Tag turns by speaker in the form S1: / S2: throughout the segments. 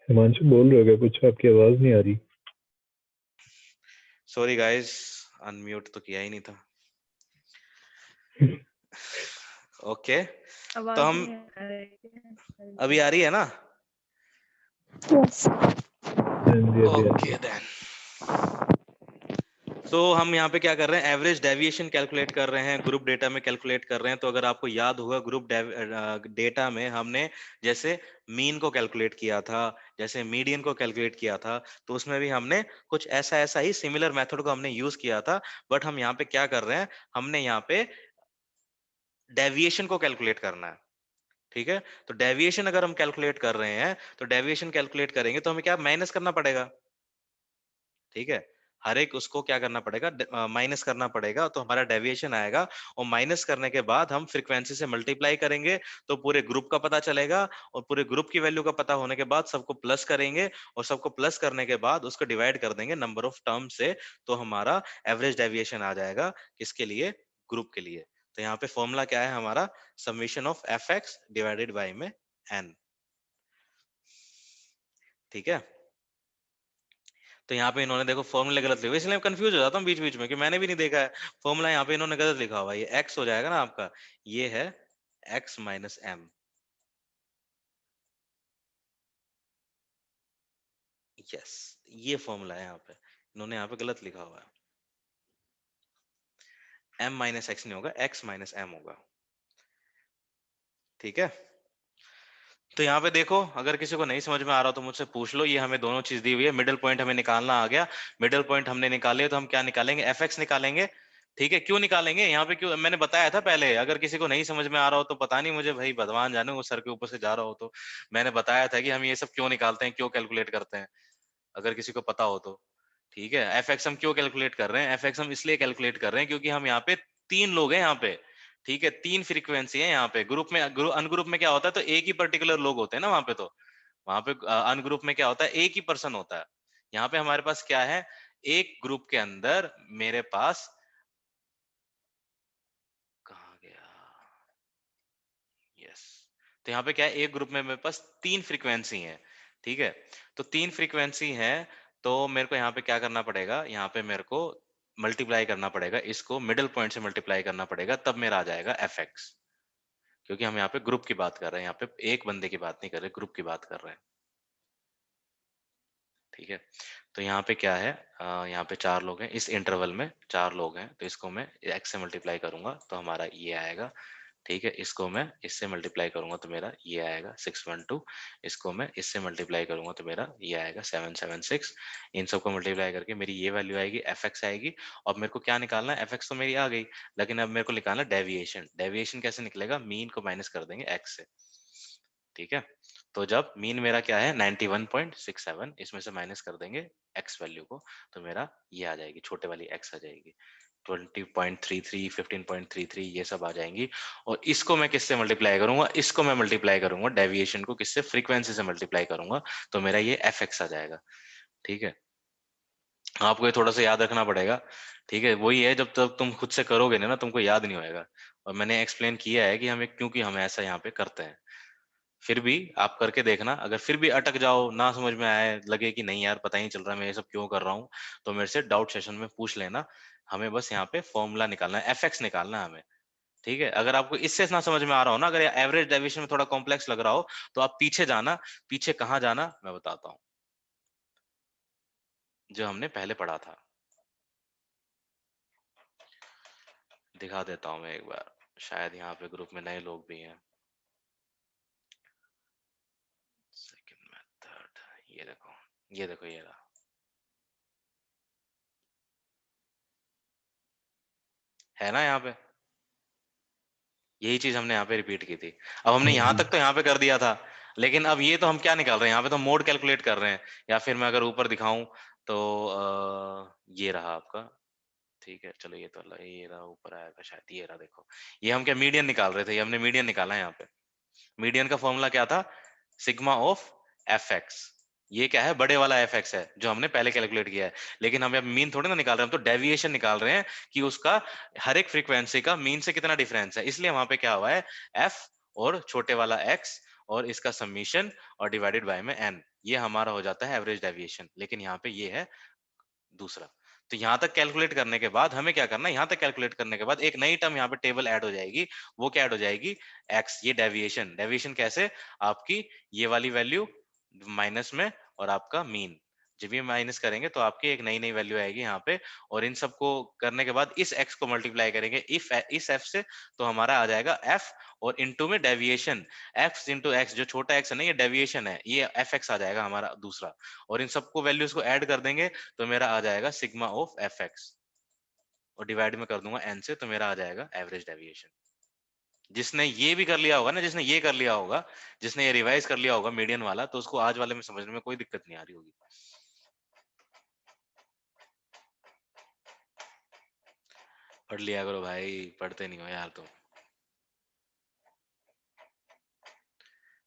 S1: हिमांशु बोल रहे हो क्या कुछ? आपकी आवाज नहीं आ रही।
S2: सॉरी गाइस, अनम्यूट तो किया ही नहीं था। ओके, तो
S3: आवाज
S2: हम
S3: नहीं आ रही
S2: अभी आ रही है ना?
S3: Yes.
S1: हाँ जी, अभी आ रही
S2: ओके
S1: है।
S2: देन। तो हम यहाँ पे क्या कर रहे हैं? एवरेज डेविएशन कैलकुलेट कर रहे हैं, ग्रुप डेटा में कैलकुलेट कर रहे हैं। तो अगर आपको याद होगा, ग्रुप डेटा में हमने जैसे मीन को कैलकुलेट किया था, जैसे मीडियन को कैलकुलेट किया था, तो उसमें भी हमने कुछ ऐसा ऐसा ही सिमिलर मेथड को हमने यूज किया था। बट हम यहाँ पे क्या कर रहे हैं? हमने यहाँ पे डेविएशन को कैलकुलेट करना है। ठीक है, तो डेविएशन अगर हम कैलकुलेट कर रहे हैं, तो डेविएशन कैलकुलेट करेंगे तो हमें क्या माइनस करना पड़ेगा। ठीक है, हर एक उसको क्या करना पड़ेगा? माइनस करना पड़ेगा, तो हमारा डेविएशन आएगा। और माइनस करने के बाद हम फ्रीक्वेंसी से मल्टीप्लाई करेंगे, तो पूरे ग्रुप का पता चलेगा। और पूरे ग्रुप की वैल्यू का पता होने के बाद सबको प्लस करेंगे, और सबको प्लस करने के बाद उसको डिवाइड कर देंगे नंबर ऑफ टर्म से। तो हमारा एवरेज डेविएशन आ जाएगा किसके लिए? ग्रुप के लिए। तो यहाँ पे फॉर्मूला क्या है हमारा? Summation of F x divided by में एन। ठीक है, तो यहाँ पे इन्होंने देखो फॉर्मूले गलत लिखे, इसलिए मैं कंफ्यूज हो जाता हूँ बीच बीच में कि मैंने भी नहीं देखा है फॉर्मूला। यहाँ पे इन्होंने गलत लिखा हुआ है, ये x हो जाएगा ना आपका, ये है x माइनस एम। यस, ये फॉर्मूला है यहाँ पे, इन्होंने यहाँ पे गलत लिखा हुआ है। m माइनस एक्स नहीं होगा, x माइनस एम होगा। ठीक है, तो यहाँ पे देखो, अगर किसी को नहीं समझ में आ रहा तो मुझसे पूछ लो। ये हमें दोनों चीज दी हुई है, मिडिल पॉइंट हमें निकालना आ गया। मिडिल पॉइंट हमने निकाले, तो हम क्या निकालेंगे? एफ एक्स निकालेंगे। ठीक है, क्यों निकालेंगे यहाँ पे? क्यों मैंने बताया था पहले, अगर किसी को नहीं समझ में आ रहा हो तो पता नहीं मुझे, भाई भगवान जाने, वो सर के ऊपर से जा रहा हो। तो मैंने बताया था कि हम ये सब क्यों निकालते हैं, क्यों कैलकुलेट करते हैं, अगर किसी को पता हो तो। ठीक है, एफ एक्स हम क्यों कैलकुलेट कर रहे हैं? एफ एक्स हम इसलिए कैलकुलेट कर रहे हैं क्योंकि हम यहाँ पे तीन लोग हैं यहाँ पे। ठीक है, तीन फ्रीक्वेंसी है यहाँ पे। ग्रुप में, अनग्रुप में क्या होता है? तो एक ही पर्टिकुलर लोग होते हैं ना वहां पे। तो वहां पे अनग्रुप में क्या होता है? एक ही पर्सन होता है। यहाँ पे हमारे पास क्या है? एक ग्रुप के अंदर मेरे पास, कहाँ गया, यस, तो यहाँ पे क्या है? एक ग्रुप में मेरे पास तीन फ्रीक्वेंसी है। ठीक है, तो तीन फ्रीक्वेंसी है, तो मेरे को यहाँ पे क्या करना पड़ेगा? यहाँ पे मेरे को मल्टीप्लाई करना पड़ेगा, इसको मिडिल पॉइंट से मल्टीप्लाई करना पड़ेगा, तब मेरा आ जाएगा एफ एक्स। क्योंकि हम यहाँ पे ग्रुप की बात कर रहे हैं, यहाँ पे एक बंदे की बात नहीं कर रहे, ग्रुप की बात कर रहे हैं। ठीक है, तो यहाँ पे क्या है? यहाँ पे चार लोग हैं, इस इंटरवल में चार लोग हैं, तो इसको मैं x से मल्टीप्लाई करूंगा तो हमारा ये आएगा। ठीक है, इसको मैं इससे मल्टीप्लाई करूंगा तो मेरा ये आएगा 612। इसको मैं इससे मल्टीप्लाई करूंगा तो मेरा ये आएगा 776। इन सबको मल्टीप्लाई करके मेरी ये वैल्यू आएगी, एफ एक्स आएगी। और मेरे को क्या निकालना है? एफ एक्स तो मेरी आ गई, लेकिन अब मेरे को निकालना डेविएशन। डेविएशन कैसे निकलेगा? मीन को माइनस कर देंगे एक्स से। ठीक है, तो जब मीन मेरा क्या है 91.67, इसमें से माइनस कर देंगे एक्स वैल्यू को, तो मेरा ये आ जाएगी, छोटे वाली एक्स आ जाएगी 20.33, 15.33, ये सब आ जाएंगी। और इसको मैं किससे मल्टीप्लाई करूंगा? इसको मैं मल्टीप्लाई करूंगा डेविएशन को किससे? फ्रीक्वेंसी से मल्टीप्लाई करूंगा, तो मेरा ये एफ एक्स आ जाएगा। ठीक है, आपको ये थोड़ा सा याद रखना पड़ेगा। ठीक है, वही है, जब तक तुम खुद से करोगे ना तुमको याद नहीं होएगा। और मैंने एक्सप्लेन किया है कि हमें क्योंकि हम ऐसा यहाँ पे करते हैं। फिर भी आप करके देखना, अगर फिर भी अटक जाओ, ना समझ में आए, लगे कि नहीं यार पता ही नहीं चल रहा मैं ये सब क्यों कर रहा हूँ, तो मेरे से डाउट सेशन में पूछ लेना। हमें बस यहाँ पे फॉर्मूला निकालना है, एफ एक्स निकालना है हमें। ठीक है, अगर आपको इससे ना समझ में आ रहा हो ना, अगर एवरेज डेविएशन में थोड़ा कॉम्प्लेक्स लग रहा हो, तो आप पीछे जाना। पीछे कहाँ जाना मैं बताता हूँ, जो हमने पहले पढ़ा था, दिखा देता हूँ मैं एक बार। शायद यहाँ पे ग्रुप में नए लोग भी हैं। सेकंड मेथड, ये देखो, ये देखो, ये रहा, है ना यहाँ पे? यही चीज हमने यहाँ पे रिपीट की थी। अब हमने
S1: हाँ
S2: यहाँ
S1: जी।
S2: तक तो यहाँ पे कर दिया था, लेकिन अब ये तो हम क्या निकाल रहे हैं? यहाँ पे तो मोड कैलकुलेट कर रहे हैं। या फिर मैं अगर ऊपर दिखाऊं तो ये रहा आपका। ठीक है, चलो, ये तो ये रहा, ऊपर आएगा शायद, ये रहा, देखो। ये हम क्या मीडियन निकाल रहे थे, ये हमने मीडियन निकाला है यहाँ पे। मीडियन का फॉर्मूला क्या था? Sigma of F x. ये क्या है? बड़े वाला एफ एक्स है, जो हमने पहले कैलकुलेट किया है। लेकिन हम अब मीन थोड़े ना निकाल रहे हैं, हम तो डेविएशन निकाल रहे हैं कि उसका हर एक फ्रीक्वेंसी का मीन से कितना डिफरेंस है। इसलिए वहां पे क्या हुआ है? एफ और छोटे वाला एक्स और इसका समीशन और डिवाइडेड बाय में एन। ये हमारा हो जाता है एवरेज डेविएशन, लेकिन यहाँ पे ये है दूसरा। तो यहाँ तक कैलकुलेट करने के बाद हमें क्या करना है, यहाँ तक कैलकुलेट करने के बाद एक नई टर्म यहाँ पे टेबल ऐड हो जाएगी। वो क्या ऐड हो जाएगी, एक्स, ये डेविएशन। डेविएशन कैसे, आपकी ये वाली वैल्यू माइनस में और आपका मीन, जब ये माइनस करेंगे तो आपकी एक नई नई वैल्यू आएगी यहाँ पे, और इन सबको करने के बाद इस x को मल्टीप्लाई करेंगे इस f से, तो हमारा आ जाएगा f, और इनटू में डेविएशन, f इंटू x, जो छोटा x है ना ये डेविएशन है, ये fx आ जाएगा हमारा दूसरा, और इन सबको वैल्यूज को ऐड कर देंगे तो मेरा आ जाएगा सिग्मा ऑफ fx, और डिवाइड में कर दूंगा n से, तो मेरा आ जाएगा एवरेज डेविएशन। जिसने ये भी कर लिया होगा ना, जिसने ये कर लिया होगा, जिसने ये रिवाइज कर लिया होगा मीडियन वाला, तो उसको आज वाले में समझने में कोई दिक्कत नहीं आ रही होगी। पढ़ लिया करो भाई, पढ़ते नहीं हो यार तुम,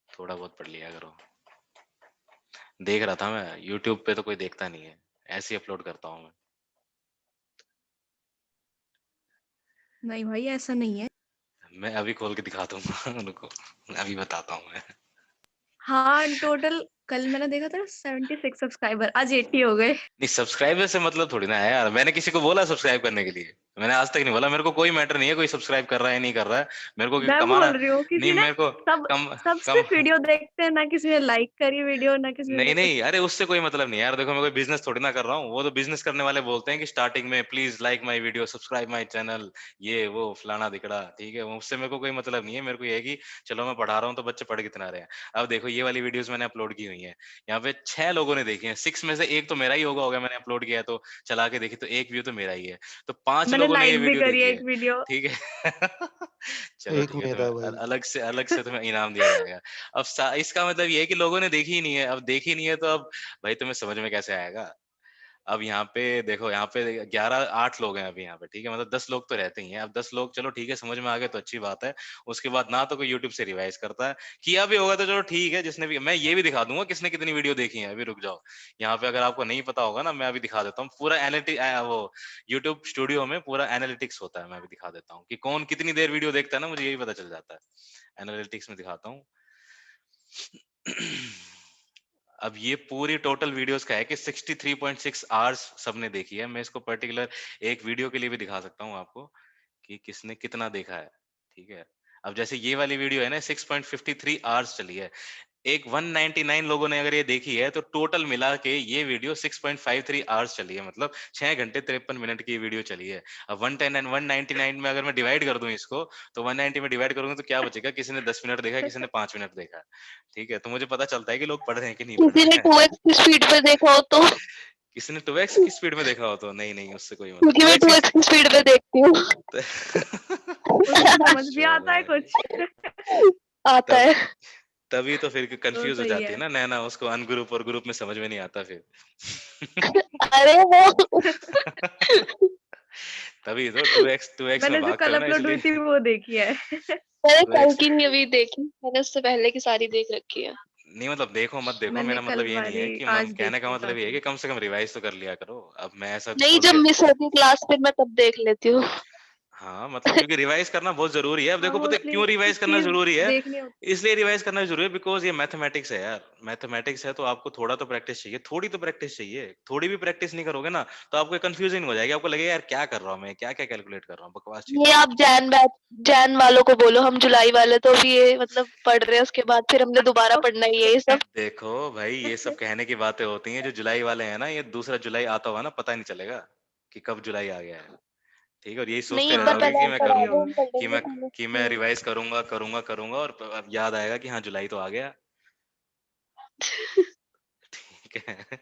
S2: थोड़ा बहुत पढ़ लिया करो। देख रहा था मैं, YouTube पे तो कोई देखता नहीं है, ऐसे ही अपलोड करता हूँ मैं।
S3: नहीं भाई ऐसा नहीं है।
S2: मैं अभी खोल के दिखा दूंगा उनको, अभी बताता हूँ मैं।
S3: हाँ टोटल कल मैंने देखा था 76 सब्सक्राइबर, आज 80 हो गए।
S2: नहीं, सब्सक्राइबर से मतलब थोड़ी ना है यार, मैंने किसी को बोला सब्सक्राइब करने के लिए, मैंने आज तक नहीं बोला। मेरे को कोई मैटर नहीं है कोई सब्सक्राइब कर रहा है नहीं कर रहा है, मेरे को
S3: मैं
S2: कमाना
S3: बोल रही हूँ
S2: नहीं,
S3: किसी ने
S2: मेरे को
S3: सब
S2: कम
S3: सब
S2: कम
S3: सिर्फ वीडियो देखते हैं, ना किसी ने लाइक करी वीडियो, ना किसी ने
S2: नहीं
S3: कुछ।
S2: नहीं, अरे उससे कोई मतलब नहीं यार, देखो मैं कोई बिजनेस थोड़ी ना कर रहा हूँ, वो तो बिजनेस करने वाले बोलते हैं कि स्टार्टिंग में please like my video, subscribe my channel, ये वो फलाना दिखड़ा, ठीक है, उससे मेरे को कोई मतलब नहीं है। मेरे को ये है कि चलो मैं पढ़ा रहा हूँ तो बच्चे पढ़ कितना रहे हैं। अब देखो ये वाली वीडियोस मैंने अपलोड की हुई है, यहाँ पे 6 लोगों ने देखी है, 6 में से एक तो मेरा ही होगा मैंने अपलोड किया है तो चला के देखी, तो एक व्यू तो मेरा ही है, तो 5
S3: मैंने
S2: लोगों ने ये
S3: लाइक भी
S2: वीडियो
S3: करी है
S2: देखी
S3: एक
S2: है,
S3: वीडियो।
S2: ठीक है। चलो
S4: एक
S2: ठीक है,
S4: मेरा
S2: तुम्हें
S4: भाई।
S2: अलग से तुम्हें इनाम दिया जाएगा। अब इसका मतलब ये है कि लोगों ने देखी ही नहीं है, अब देखी नहीं है तो अब भाई तुम्हें समझ में कैसे आएगा। अब यहाँ पे देखो, यहाँ पे 8 लोग हैं अभी यहाँ पे, ठीक है, मतलब 10 लोग तो रहते ही हैं। अब 10 लोग चलो ठीक है, समझ में आ गए तो अच्छी बात है। उसके बाद ना तो कोई YouTube से रिवाइज करता है, किया भी होगा तो चलो ठीक है, जिसने भी, मैं ये भी दिखा दूंगा किसने कितनी वीडियो देखी है, अभी रुक जाओ। यहाँ पे अगर आपको नहीं पता होगा ना, मैं अभी दिखा देता हूँ पूरा एनालिटिक, वो यूट्यूब स्टूडियो में पूरा एनालिटिक्स होता है, मैं अभी दिखा देता हूँ कि कौन कितनी देर वीडियो देखता है ना, मुझे यही पता चल जाता है। एनालिटिक्स में दिखाता हूँ। अब ये पूरी टोटल वीडियोस का है कि 63.6 आवर्स सबने देखी है। मैं इसको पर्टिकुलर एक वीडियो के लिए भी दिखा सकता हूँ आपको कि किसने कितना देखा है, ठीक है। अब जैसे ये वाली वीडियो है ना, 6.53 आवर्स चली है, एक 199 लोगों ने अगर ये देखी है, तो टोटल मिला के ये वीडियो 6.53 आवर्स चली है, मतलब 6 घंटे 53 मिनट की ये वीडियो चली है। अब 110 एंड 199 में अगर मैं डिवाइड कर दूं इसको, तो 190 में डिवाइड करूंगा तो क्या बचेगा, किसी ने 10 मिनट देखा है, किसी ने 5 मिनट देखा है, ठीक है। तो मुझे पता चलता है कि लोग पढ़ रहे हैं कि नहीं पढ़
S5: किसी ने
S2: रहे हैं।
S5: 2x की स्पीड पे देखा हो तो,
S2: किसी ने 2x की स्पीड में देखा हो तो नहीं नहीं, उससे कोई मतलब
S5: क्योंकि मैं
S2: 2x
S5: 2x की स्पीड पे देखती हूँ।
S3: उसको समझ भी
S2: चलो
S3: आता है कुछ।
S5: आता
S2: तब
S5: है।
S2: तभी तो फिर
S3: तो
S2: कंफ्यूज हो
S3: सही
S2: जाती है
S3: है।
S2: ना नैना, उसको अनग्रुप और ग्रुप में समझ में नहीं आता फिर।
S5: अरे वो
S2: तभी तो 2x में
S3: मैंने जो
S2: भागते
S3: कल
S2: हो ना,
S3: अपलोड हुई
S2: इसलिए
S3: थी वो देखी है।
S5: मैंने कल
S2: 2x।
S5: की नहीं अभी देखी, मैंने उससे पहले की सारी देख रखी है।
S2: नहीं मतलब देखो मत देखो,
S3: मैंने
S2: मेरा
S3: कल
S2: मतलब ये नहीं
S3: वाली
S2: है कि
S3: आज
S2: कहने का
S3: देखी
S2: मतलब ये है
S3: बाकी।
S2: कि कम से कम रिवाइज तो कर लिया करो। अब मैं ऐसा
S5: नहीं,
S2: खोल
S5: जब
S2: के,
S5: मिस होती क्लास फिर मैं तब देख लेती हूँ।
S2: हाँ मतलब क्योंकि रिवाइज करना बहुत जरूरी है। अब
S3: हाँ
S2: देखो पता है
S3: मोस्टली
S2: क्यों रिवाइज
S3: कुछ
S2: करना
S3: चीज
S2: जरूरी है,
S3: देखनी होती है।
S2: इसलिए रिवाइज करना जरूरी है बिकॉज ये मैथमेटिक्स है यार। मैथमेटिक्स है तो आपको थोड़ा तो प्रैक्टिस चाहिए, थोड़ी तो प्रैक्टिस चाहिए। थोड़ी भी प्रैक्टिस नहीं करोगे ना तो आपको कंफ्यूजन हो जाएगी, आपको लगेगा यार क्या कर रहा हूँ मैं, क्या क्या कैलकुलेट कर रहा हूँ, बकवास चीजें
S5: ये
S2: हो
S5: आप
S2: रही
S5: जैन वालों को बोलो, हम जुलाई वाले तो अभी ये मतलब पढ़ रहे हैं, उसके बाद फिर हमने दोबारा पढ़ना ही है ये सब।
S2: हैं। देखो भाई ये सब कहने की बातें होती हैं, जो जुलाई वाले हैं ना, ये दूसरा जुलाई आता हुआ ना पता नहीं चलेगा कि कब जुलाई आ गया है, ठीक है। और यही
S5: नहीं,
S2: सोचते
S5: एक
S2: रह
S5: बार
S3: हाँ
S2: जाओगे
S5: पहले
S2: कि
S5: आप
S2: मैं
S3: दिक्कत
S5: पढ़ा
S3: नहीं
S2: करूंगा,
S5: दो, हम
S3: होगी।
S5: पढ़
S2: कि
S5: लेंगे
S2: मैं
S5: पहले।
S2: कि मैं रिवाइज करूंगा करूंगा करूंगा, और अब याद आएगा कि हाँ जुलाई तो आ गया, ठीक है।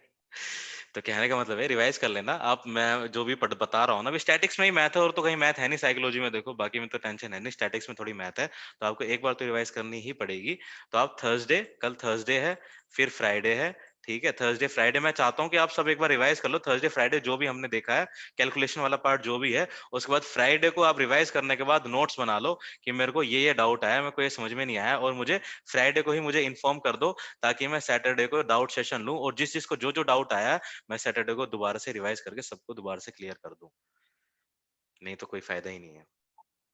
S2: तो कहने का मतलब है रिवाइज कर लेना आप। मैं जो भी बता रहा हूँ ना, स्टैटिक्स में ही मैथ है, और तो कहीं मैथ है नहीं साइकोलॉजी में, देखो बाकी में तो टेंशन है नहीं, स्टैटिक्स में थोड़ी मैथ है, तो आपको एक बार तो रिवाइज करनी ही पड़ेगी। तो आप थर्सडे, कल थर्सडे है, फिर फ्राइडे है, ठीक है। थर्सडे फ्राइडे मैं चाहता हूँ कि आप सब एक बार रिवाइज कर लो, थर्सडे फ्राइडे जो भी हमने देखा है, कैलकुलेशन वाला पार्ट जो भी है। उसके बाद फ्राइडे को आप रिवाइज करने के बाद नोट्स बना लो कि मेरे को ये डाउट आया, मेरे को ये समझ में नहीं आया, और मुझे फ्राइडे को ही मुझे इन्फॉर्म कर दो, ताकि मैं सैटरडे को डाउट सेशन लूं, और जिस जिसको जो जो डाउट आया मैं सैटरडे को दोबारा से रिवाइज करके सबको दोबारा से क्लियर कर दूं। नहीं तो कोई फायदा ही नहीं है।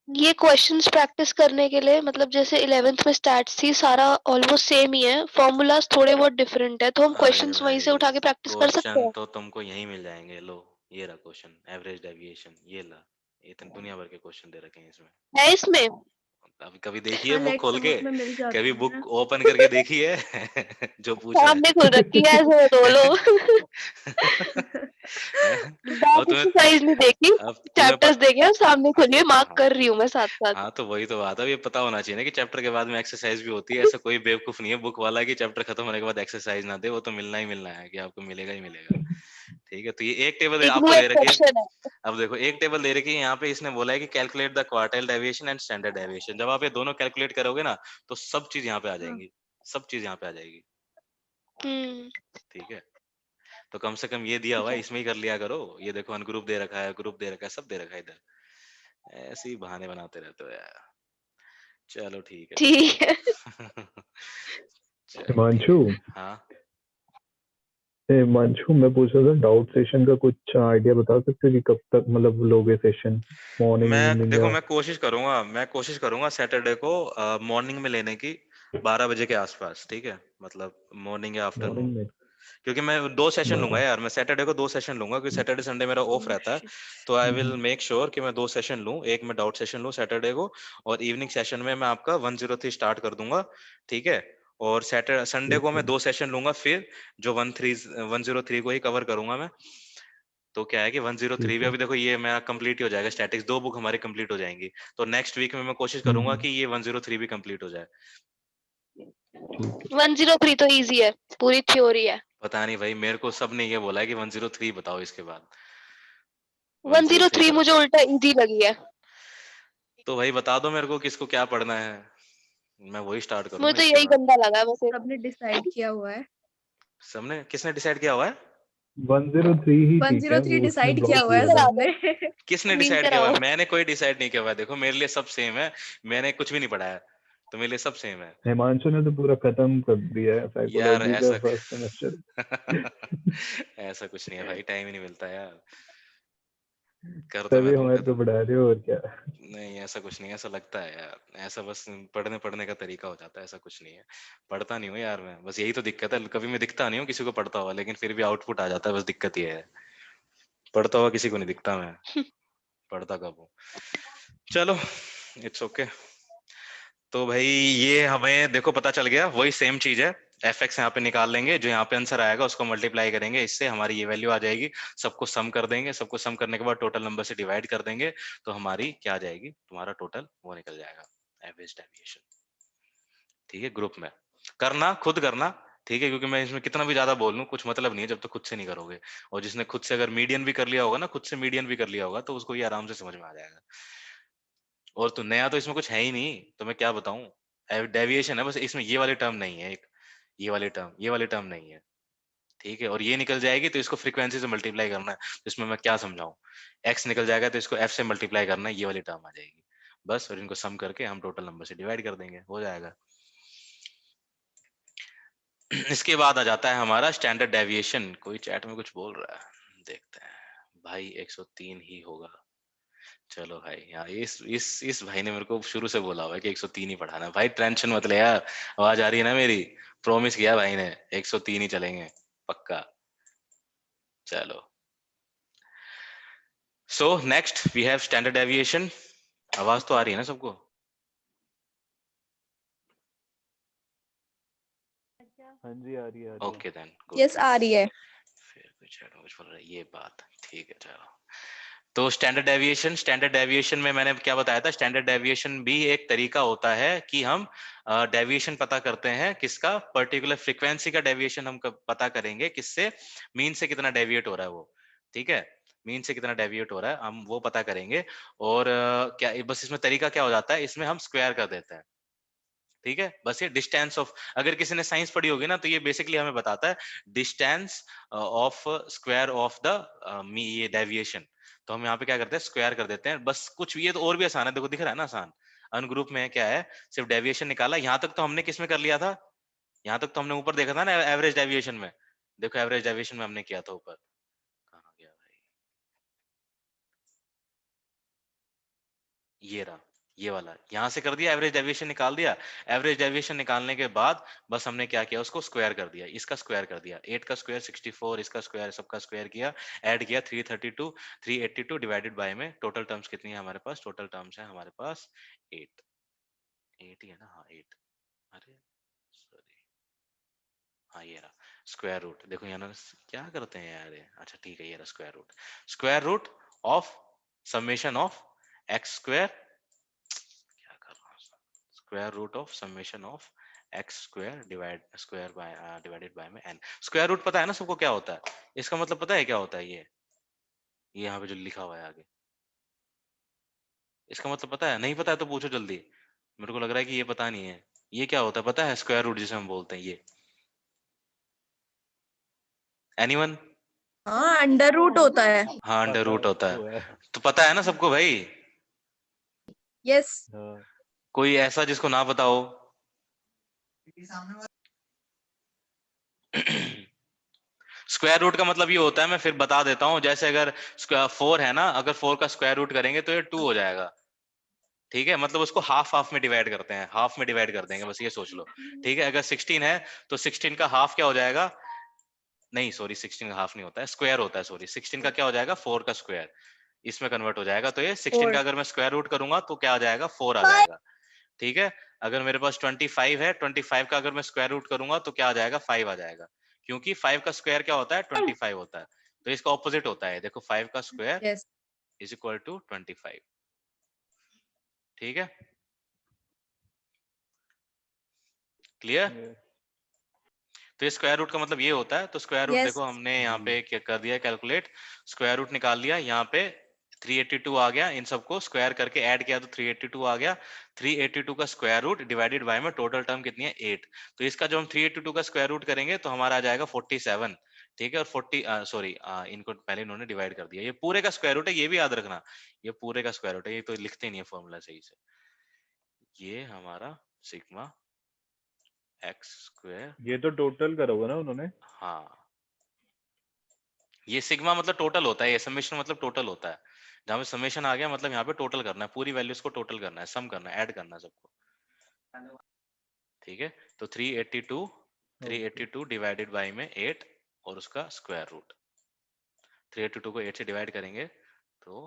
S5: ये क्वेश्चंस प्रैक्टिस करने के लिए मतलब जैसे 11th में स्टैट्स थी सारा ऑलमोस्ट सेम ही है, फॉर्मूलाज थोड़े बहुत डिफरेंट है, तो हम
S2: अरे
S5: क्वेश्चंस वहीं से
S2: भाई
S5: उठा के प्रैक्टिस कर सकते
S2: क्वेश्चन
S5: हैं।
S2: तो तुमको यहीं मिल जाएंगे। लो ये रहा क्वेश्चन, एवरेज डेविएशन, ये ला। इतने दुनिया भर के क्वेश्चन दे रखे हैं इसमें।
S5: है इसमें?
S2: अभी कभी देखी है
S3: हाँ,
S2: बुक खोल
S3: लेक्चर
S2: के?
S3: बुक में मिल जाते
S2: कभी
S3: हैं ना।
S2: बुक ओपन करके देखी है? जो पूछा
S5: सामने खुल रखी है ऐसे बोलो।
S2: है? और
S5: बैक
S2: तुम्हें,
S5: एक्सरसाइज नहीं देखी,
S2: अब तुम्हें
S5: चैप्टर्स देखे और सामने खुली है, मार्क
S2: हाँ
S5: कर रही हूँ मैं साथ साथ।
S2: हाँ, तो वही तो बात है। अब ये पता होना चाहिए ना कि चैप्टर के बाद में एक्सरसाइज भी होती है। ऐसा कोई बेवकूफ नहीं है बुक वाला कि चैप्टर खत्म होने के बाद एक्सरसाइज ना दे। वो तो मिलना ही मिलना है कि आपको मिलेगा ही मिलेगा। ठीक है, तो ये एक टेबल
S5: इग्नू
S2: आपको दे रखी है।
S5: एक्सेप्शन है।
S2: अब देखो एक टेबल दे रखी है यहाँ पे, इसने बोला है कि calculate the quartile deviation and standard deviation. जब आप ये दोनों कैलकुलेट करोगे ना तो सब चीज यहाँ पे आ
S3: हाँ,
S2: जाएंगी। सब चीज यहाँ पे आ जाएगी।
S5: हम्म।
S2: ठीक है, तो कम से कम ये दिया
S5: ठीक
S2: हुआ है,
S5: है।
S2: इसमें ही कर लिया करो। ये देखो अनग्रुप दे रखा है, ग्रुप दे रखा है, सब दे रखा है इधर। ऐसे ही बहाने बनाते रहते हो यार। चलो ठीक है, ठीक
S5: ठीक है।
S2: है। चलो ठीक
S1: हिमांशु,
S2: है। हाँ,
S1: हिमांशु मैं पूछ रहा था डाउट सेशन का कुछ आइडिया बता सकते हो कि कब तक मतलब लोगे सेशन, मॉर्निंग
S2: मैं
S1: इवनिंग
S2: देखो
S1: या
S2: मैं कोशिश करूंगा सैटरडे को मॉर्निंग में लेने की, 12 बजे के आसपास। ठीक है, मतलब मॉर्निंग या आफ्टरनून।
S1: मॉर्निंग में?
S2: क्योंकि मैं 2 सेशन लूंगा
S1: 12।
S2: यार, मैं सैटरडे को 2 सेशन लूंगा क्योंकि सैटरडे संडे मेरा ऑफ
S3: ओह
S2: रहता है।
S3: शिट।
S2: तो I will
S1: hmm,
S2: make sure कि मैं 2 सेशन लूं। एक मैं डाउट सेशन लूं सैटरडे को, और इवनिंग सेशन में मैं आपका 103 स्टार्ट कर दूंगा। ठीक है, और सैटरडे संडे
S1: ठीक
S2: को
S1: है।
S2: मैं 2 सेशन लूंगा, फिर जो 103 को ही कवर करूंगा मैं। तो क्या है कि 103
S1: ठीक
S2: भी
S1: है।
S2: अभी देखो ये मेरा कंप्लीट ही हो जाएगा, स्टैटिक्स 2 बुक हमारी कंप्लीट हो जाएंगी। तो नेक्स्ट वीक में मैं कोशिश करूंगा
S1: हम्म,
S2: कि ये 103 भी कंप्लीट हो जाए।
S1: ठीक है।
S5: 103 तो इजी है, पूरी थ्योरी है।
S2: पता नहीं भाई, मेरे को सबने ये बोला है कि 103 बताओ इसके बाद। 103
S5: 103
S2: करा
S5: मुझे
S2: दो।
S5: उल्टा इजी लगी है।
S2: तो भाई बता दो मेरे को किसको क्या पढ़ना है, मैं वही स्टार्ट
S5: मुझे
S2: करूंगा
S5: तो
S2: इसके
S5: यही
S2: बाद।
S5: गंदा लगा वैसे।
S3: सबने डिसाइड किया हुआ है।
S2: सबने किसने डिसाइड किया हुआ है?
S1: 103 ही ठीक है,
S3: 103
S1: वो उसने
S3: डिसाइड किया
S1: ड्रॉप
S3: हुआ
S1: किया
S3: है
S5: नीचे
S1: था।
S5: आ जाओ,
S3: सबने।
S2: किसने डिसाइड
S5: नीचे
S2: किया हुआ
S5: रहो।
S2: है? मैंने कोई डिसाइड नहीं किया हुआ है। देखो मेरे लिए सब सेम है, मैंने कुछ भी नहीं पढ़ा है, तो मेरे लिए सब सेम है।
S1: हिमांशु ने तो पूरा खत्म कर दिया है
S2: यार
S1: साइकोलॉजी का
S2: ऐसा
S1: फर्स्ट सेमेस्टर।
S2: ऐसा कुछ नहीं है भाई, टाइम ही नहीं मिलता यार। कर तो मैं
S1: तभी
S2: दूं
S1: हमारे को
S2: खत्म।
S1: पढ़ा रहे हो और क्या।
S2: नहीं ऐसा कुछ नहीं है, ऐसा लगता है यार। ऐसा बस पढ़ने पढ़ने का तरीका हो जाता है, ऐसा कुछ नहीं है। पढ़ता नहीं हूँ यार मैं, बस यही तो दिक्कत है। कभी मैं दिखता नहीं हूँ किसी को पढ़ता हुआ, लेकिन फिर भी आउटपुट आ जाता है, बस दिक्कत ये है। पढ़ता हुआ किसी को नहीं दिखता मैं, पढ़ता कब हूँ। चलो, इट्स ओके। तो भाई ये हमें देखो पता चल गया, वही सेम चीज है। एफ एक्स यहाँ पे निकाल लेंगे, जो यहाँ पे आंसर आएगा उसको मल्टीप्लाई करेंगे, इससे हमारी ये वैल्यू आ जाएगी। सबको सम कर देंगे, सबको सम करने के बाद टोटल नंबर से डिवाइड कर देंगे, तो हमारी क्या आ जाएगी, तुम्हारा टोटल वो निकल जाएगा, एवरेज डेविएशन। ठीक है, ग्रुप में करना, खुद करना। ठीक है, क्योंकि मैं इसमें कितना भी ज्यादा बोल लूं कुछ मतलब नहीं है जब तक खुद से नहीं करोगे। और जिसने खुद से अगर मीडियन भी कर लिया होगा ना, खुद से मीडियन भी कर लिया होगा, तो उसको ये आराम से समझ में आ जाएगा। और तो नया तो इसमें कुछ है ही नहीं, तो मैं क्या बताऊं। डेविएशन है बस, इसमें ये वाली टर्म नहीं है एक, ये वाली टर्म नहीं है। ठीक है, और ये निकल जाएगी तो इसको फ्रीक्वेंसी से मल्टीप्लाई करना है, तो इसमें मैं क्या समझाऊं। एक्स निकल जाएगा तो इसको एफ से मल्टीप्लाई करना है, ये वाली टर्म आ जाएगी बस। और इनको सम करके हम टोटल नंबर से डिवाइड कर देंगे, हो जाएगा। इसके बाद आ जाता है हमारा स्टैंडर्ड डेविएशन। कोई चैट में कुछ बोल रहा है, देखते हैं। भाई 103 ही होगा। चलो भाई, यहाँ इस भाई ने मेरे को शुरू से बोला हुआ है कि 103 ही पढ़ाना है। भाई टेंशन मत ले यार, आवाज आ रही है ना मेरी। प्रॉमिस किया भाई ने, 103 ही चलेंगे पक्का। चलो, so next we have standard deviation. आवाज तो आ रही है ना सबको?
S1: हाँ जी, आ रही है, आ रही है।
S2: Okay then good.
S3: यस, आ रही है।
S2: फिर कुछ चैट में कुछ बोल रहा है, ये बात ठीक है। चलो, तो स्टैंडर्ड डेविएशन में मैंने क्या बताया था, स्टैंडर्ड डेविएशन भी एक तरीका होता है कि हम डेविएशन पता करते हैं। किसका? पर्टिकुलर फ्रीक्वेंसी का डेविएशन हम पता करेंगे, किससे? मीन से कितना डेविएट हो रहा है वो। ठीक है, मीन से कितना डेविएट हो रहा है हम वो पता करेंगे। और क्या बस इसमें तरीका क्या हो जाता है, इसमें हम स्क्वायर कर देते हैं। ठीक है, बस ये डिस्टेंस ऑफ, अगर किसी ने साइंस पढ़ी होगी ना, तो ये बेसिकली हमें बताता है distance of square of the ये डेविएशन। तो हम यहाँ पे क्या करते हैं, स्क्वायर कर देते हैं बस। कुछ ये तो और भी आसान है, देखो दिख रहा है ना आसान। अनग्रुप में क्या है, सिर्फ डेविएशन निकाला। यहाँ तक तो हमने किस में कर लिया था, यहाँ तक तो हमने ऊपर देखा था ना एवरेज डेविएशन में। देखो एवरेज डेविएशन में हमने किया था ऊपर, कहाँ गया भाई, ये रहा। ये वाला यहाँ से कर दिया, एवरेज डेविएशन निकाल दिया। एवरेज डेविएशन निकालने के बाद बस हमने क्या किया, उसको स्क्वायर कर दिया, इसका स्क्वायर कर दिया, 8 का स्क्वायर 64, इसका स्क्वायर, सबका स्क्वायर किया, ऐड किया 332, 382 डिवाइडेड बाय में टोटल टर्म्स कितनी है हमारे पास, टोटल टर्म्स है हमारे पास 8 ही है ना, हाँ 8, अरे सॉरी, हाँ ये रहा स्क्वायर रूट। देखो यहाँ ना क्या करते हैं यार ये, अच्छा ठीक है, ये रहा square root of summation of X square, क्या कर रहा हूँ, square root of summation of X square divided by में एन। स्क्वायर रूट पता है ना सबको क्या होता है, इसका मतलब पता है क्या होता है, ये यहाँ पे जो लिखा हुआ है आगे, इसका मतलब पता है, नहीं पता है तो पूछो जल्दी, मेरे को लग रहा है कि ये पता नहीं है। ये क्या होता है पता है, स्क्वायर रूट जिसे हम बोलते हैं, ये एनीवन?
S3: हाँ अंडर रूट होता है।
S2: हाँ अंडर
S1: पता
S2: रूट होता
S1: तो
S2: है,
S1: है।
S2: तो पता है ना सबको भाई,
S3: यस।
S1: हाँ
S2: कोई ऐसा जिसको ना पता हो? स्क्वायर रूट का मतलब ये होता है, मैं फिर बता देता हूँ, जैसे अगर 4 है ना, अगर 4 का स्क्वायर रूट करेंगे तो ये 2 हो जाएगा, ठीक है, मतलब उसको हाफ हाफ में डिवाइड करते हैं, हाफ में डिवाइड कर देंगे, बस ये सोच लो, ठीक है। अगर 16 है तो 16 का हाफ क्या हो जाएगा, नहीं सॉरी 16 का हाफ नहीं होता है, स्क्वायर होता है, सॉरी 16 का क्या हो जाएगा, 4 का स्क्वायर, इसमें कन्वर्ट हो जाएगा, तो ये 16 का
S3: 4
S2: अगर मैं स्क्वायर रूट करूंगा तो क्या आ जाएगा, 4 आ जाएगा, ठीक है। अगर मेरे पास 25 है, 25 का अगर मैं स्क्वायर रूट करूंगा तो क्या आ जाएगा, 5 आ जाएगा, क्योंकि 5 का स्क्वायर क्या होता है, 25 होता है, तो इसका ऑपोजिट होता है, देखो 5 का square
S3: yes.
S2: Is equal to 25, ठीक है, क्लियर।
S1: yes,
S2: तो ये स्क्वायर रूट का मतलब ये होता है, तो स्क्वायर रूट
S3: यस।
S2: देखो हमने यहाँ पे क्या कर दिया, कैलकुलेट, स्क्वायर रूट निकाल लिया, यहाँ पे 382 आ गया, इन सबको स्क्वायर करके ऐड किया तो 382 आ गया, 382 का स्क्वायर रूट डिवाइडेड बाय में टोटल टर्म कितनी है 8, तो इसका जो हम 382 का स्क्वायर रूट करेंगे तो हमारा आ जाएगा 47, ठीक है, और 40 सॉरी इनको पहले इन्होंने डिवाइड कर दिया, ये पूरे का स्क्वायर रूट है, ये भी याद रखना, ये पूरे का स्क्वायर रूट है, ये तो लिखते नहीं है फॉर्मूला सही से, ये हमारा सिग्मा एक्स स्क्वायर,
S1: ये तो टोटल करा होगा ना उन्होंने।
S2: हाँ ये सिग्मा मतलब टोटल होता है, ये समेशन मतलब टोटल होता है, जहां पे समेशन आ गया मतलब यहाँ पे टोटल करना है, पूरी वैल्यूज को टोटल करना है, सम करना है, ऐड करना है सबको, ठीक है। तो 382
S1: ओके
S2: 382 डिवाइडेड बाई में 8 और उसका स्क्वायर रूट, 382 को 8 से डिवाइड करेंगे तो